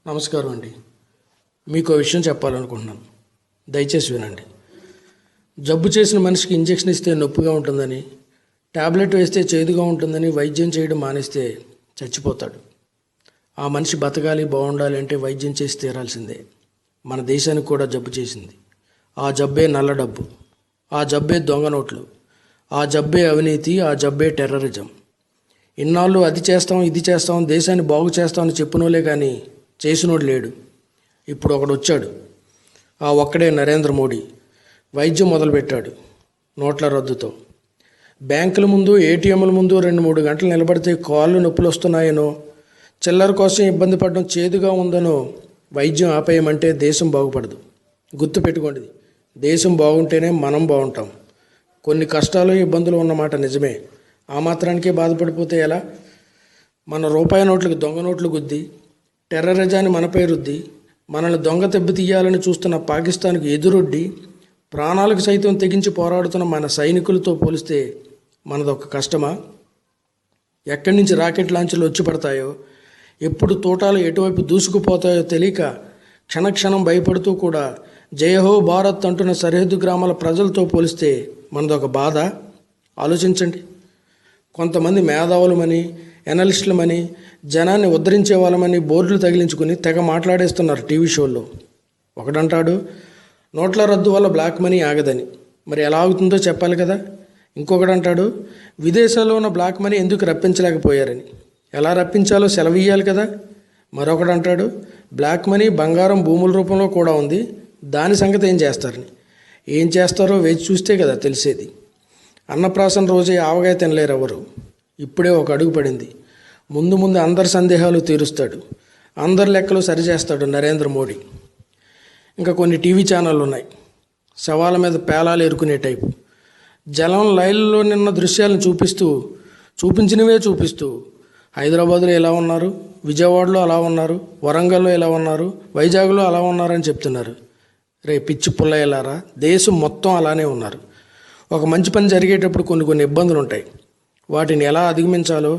నమస్కారం అండి. మీకు ఒక విషయం చెప్పాలనుకుంటున్నాను. దయచేసి వినండి. జబ్బు చేసిన మనిషికి ఇంజెక్షన్ ఇస్తే నొప్పిగా ఉంటుందని, ట్యాబ్లెట్ వేస్తే చేదుగా ఉంటుందని వైద్యం చేయడం మానేస్తే చచ్చిపోతాడు. ఆ మనిషి బతకాలి, బాగుండాలి అంటే వైద్యం చేసి తీరాల్సిందే. మన దేశానికి కూడా జబ్బు చేసింది. ఆ జబ్బే నల్ల డబ్బు, ఆ జబ్బే దొంగ నోట్లు, ఆ జబ్బే అవినీతి, ఆ జబ్బే టెర్రరిజం. ఇన్నాళ్ళు అది చేస్తాం, ఇది చేస్తాం, దేశాన్ని బాగు చేస్తామని చెప్పినోలే కానీ చేసినోడు లేడు. ఇప్పుడు ఒకడు వచ్చాడు. ఆ ఒక్కడే నరేంద్ర మోడీ. వైద్యం మొదలుపెట్టాడు నోట్ల రద్దుతో. బ్యాంకుల ముందు, ఏటీఎంల ముందు 2-3 గంటలు నిలబడితే కాళ్ళు నొప్పులు వస్తున్నాయనో, చిల్లర కోసం ఇబ్బంది పడడం చేదుగా ఉందనో వైద్యం ఆపేయమంటే దేశం బాగుపడదు. గుర్తుపెట్టుకోండి, దేశం బాగుంటేనే మనం బాగుంటాం. కొన్ని కష్టాలు, ఇబ్బందులు ఉన్నమాట నిజమే. ఆ మాత్రానికే బాధపడిపోతే ఎలా? మన రూపాయి నోట్లకు దొంగ నోట్లు గుద్ది, టెర్రరిజాన్ని మనపై రుద్ది, మనల్ని దొంగ దెబ్బ తీయాలని చూస్తున్న పాకిస్తాన్కు ఎదురొడ్డి, ప్రాణాలకు సైతం తెగించి పోరాడుతున్న మన సైనికులతో పోలిస్తే మనదొక కష్టమా? ఎక్కడి నుంచి రాకెట్ లాంఛర్లు వచ్చి పడతాయో, ఎప్పుడు తోటాలు ఎటువైపు దూసుకుపోతాయో తెలియక క్షణక్షణం భయపడుతూ కూడా జయహో భారత్ అంటున్న సరిహద్దు గ్రామాల ప్రజలతో పోలిస్తే మనదొక బాధ. ఆలోచించండి. కొంతమంది మేధావులమని, ఎనలిస్టులమని, జనాన్ని ఉద్ధరించే వాళ్ళమని బోర్డులు తగిలించుకుని తెగ మాట్లాడేస్తున్నారు టీవీ షోల్లో. ఒకడంటాడు నోట్ల రద్దు వల్ల బ్లాక్ మనీ ఆగదని. మరి ఎలా ఆగుతుందో చెప్పాలి కదా. ఇంకొకడంటాడు విదేశాల్లో ఉన్న బ్లాక్ మనీ ఎందుకు రప్పించలేకపోయారని. ఎలా రప్పించాలో సెలవియ్యాలి కదా. మరొకడంటాడు బ్లాక్ మనీ బంగారం, భూముల రూపంలో కూడా ఉంది, దాని సంగతి ఏం చేస్తారని. ఏం చేస్తారో వేచి చూస్తే కదా తెలిసేది. అన్నప్రాసన రోజే ఆవగాయ తినలేరు ఎవరు. ఇప్పుడే ఒక అడుగు పడింది. ముందు ముందు అందరి సందేహాలు తీరుస్తాడు, అందరి లెక్కలు సరిచేస్తాడు నరేంద్ర మోడీ. ఇంకా కొన్ని టీవీ ఛానళ్ళు ఉన్నాయి, శవాల మీద పేలాలు ఎరుకునే టైపు. జలం లైన్లో నిన్న దృశ్యాలను చూపించినవే చూపిస్తూ హైదరాబాద్లో ఎలా ఉన్నారు, విజయవాడలో అలా ఉన్నారు, వరంగల్లో ఎలా ఉన్నారు, వైజాగ్లో అలా ఉన్నారని చెప్తున్నారు. పిచ్చి పుల్లయ్యలారా, దేశం మొత్తం అలానే ఉన్నారు. ఒక మంచి పని జరిగేటప్పుడు కొన్ని ఇబ్బందులు ఉంటాయి. వాటిని ఎలా అధిగమించాలో,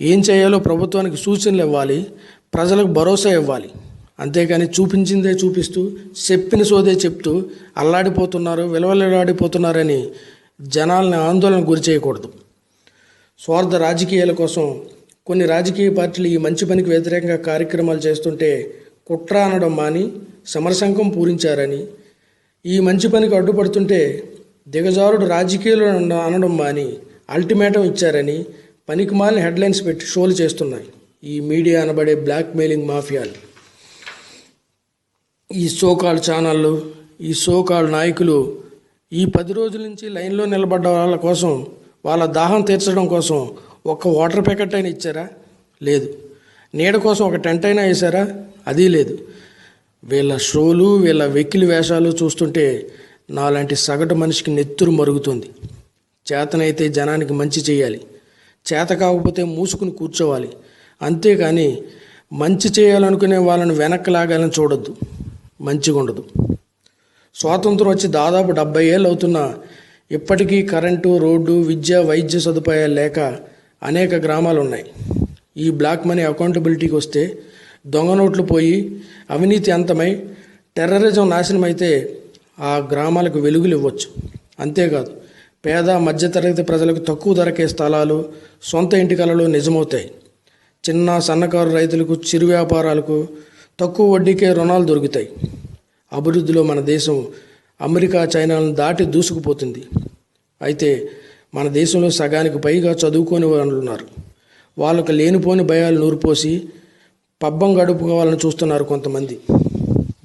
ఏం చేయాలో ప్రభుత్వానికి సూచనలు ఇవ్వాలి, ప్రజలకు భరోసా ఇవ్వాలి. అంతేకాని చూపించిందే చూపిస్తూ, చెప్పిన సోదే చెప్తూ అల్లాడిపోతున్నారు, విలవలాడిపోతున్నారని జనాల్ని ఆందోళనకు గురి చేయకూడదు. స్వార్థ రాజకీయాల కోసం కొన్ని రాజకీయ పార్టీలు ఈ మంచి పనికి వ్యతిరేకంగా కార్యక్రమాలు చేస్తుంటే కుట్ర అనడం మాని సమరశంఖం పూరించారని, ఈ మంచి పనికి అడ్డుపడుతుంటే దిగజారుడు రాజకీయాలు అనడం మాని అల్టిమేటం ఇచ్చారని పనికిమాలిన హెడ్లైన్స్ పెట్టి షోలు చేస్తున్నాయి ఈ మీడియా అనబడే బ్లాక్ మెయిలింగ్ మాఫియాలు. ఈ సోకాల్ ఛానళ్ళు, ఈ సోకాల్ నాయకులు ఈ 10 రోజుల నుంచి లైన్లో నిలబడ్డ వాళ్ళ కోసం, వాళ్ళ దాహం తీర్చడం కోసం ఒక్క వాటర్ ప్యాకెట్ అయినా ఇచ్చారా? లేదు. నీడ కోసం ఒక టెంట్ అయినా వేశారా? అది లేదు. వీళ్ళ షోలు, వీళ్ళ వెకిలి వేషాలు చూస్తుంటే నాలాంటి సగటు మనిషికి నెత్తురు మరుగుతుంది. చేతనైతే జనానికి మంచి చేయాలి, చేత కాకపోతే మూసుకుని కూర్చోవాలి. అంతేకాని మంచి చేయాలనుకునే వాళ్ళని వెనక్కి లాగాలని చూడొద్దు. మంచిగా ఉండదు. స్వాతంత్రం వచ్చి దాదాపు 70 ఏళ్ళు అవుతున్నా ఇప్పటికీ కరెంటు, రోడ్డు, విద్య, వైద్య సదుపాయాలు లేక అనేక గ్రామాలు ఉన్నాయి. ఈ బ్లాక్ మనీ అకౌంటబిలిటీకి వస్తే దొంగ నోట్లు పోయి, అవినీతి అంతమై, టెర్రరిజం నాశనం అయితే ఆ గ్రామాలకు వెలుగులు ఇవ్వచ్చు. అంతేకాదు, పేద మధ్యతరగతి ప్రజలకు తక్కువ ధరకే స్థలాలు, సొంత ఇంటి కలలు నిజమవుతాయి. చిన్న సన్నకారు రైతులకు, చిరు వ్యాపారాలకు తక్కువ వడ్డీకే రుణాలు దొరుకుతాయి. అభివృద్ధిలో మన దేశం అమెరికా, చైనాలను దాటి దూసుకుపోతుంది. అయితే మన దేశంలో సగానికి పైగా చదువుకోని వాళ్ళు ఉన్నారు. వాళ్ళకు లేనిపోని భయాలు నూరిపోసి పబ్బం గడుపుకోవాలని చూస్తున్నారు కొంతమంది.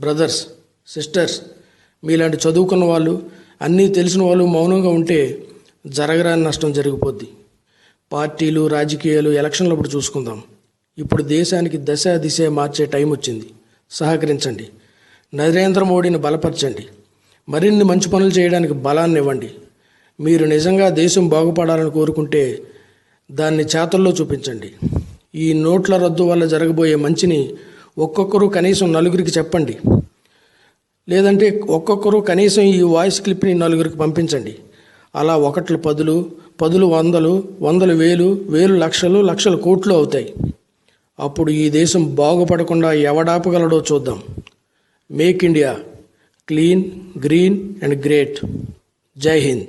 బ్రదర్స్, సిస్టర్స్, మీలాంటి చదువుకున్న వాళ్ళు, అన్నీ తెలిసిన వాళ్ళు మౌనంగా ఉంటే జరగరాని నష్టం జరిగిపోద్ది. పార్టీలు, రాజకీయాలు ఎలక్షన్లప్పుడు చూసుకుందాం. ఇప్పుడు దేశానికి దశ దిశ మార్చే టైం వచ్చింది. సహకరించండి. నరేంద్ర మోడీని బలపరచండి. మరిన్ని మంచి పనులు చేయడానికి బలాన్ని ఇవ్వండి. మీరు నిజంగా దేశం బాగుపడాలని కోరుకుంటే దాన్ని చేతల్లో చూపించండి. ఈ నోట్ల రద్దు వల్ల జరగబోయే మంచిని ఒక్కొక్కరు కనీసం 4గురికి చెప్పండి. లేదంటే ఒక్కొక్కరు కనీసం ఈ వాయిస్ క్లిప్ని 4గురికి పంపించండి. అలా 1 10, 10 100, 100 వేలు, వేలు లక్షలు, లక్షలు కోట్లు అవుతాయి. అప్పుడు ఈ దేశం బాగుపడకుండా ఎవడాపగలడో చూద్దాం. Make India clean, green and great. జై హింద్.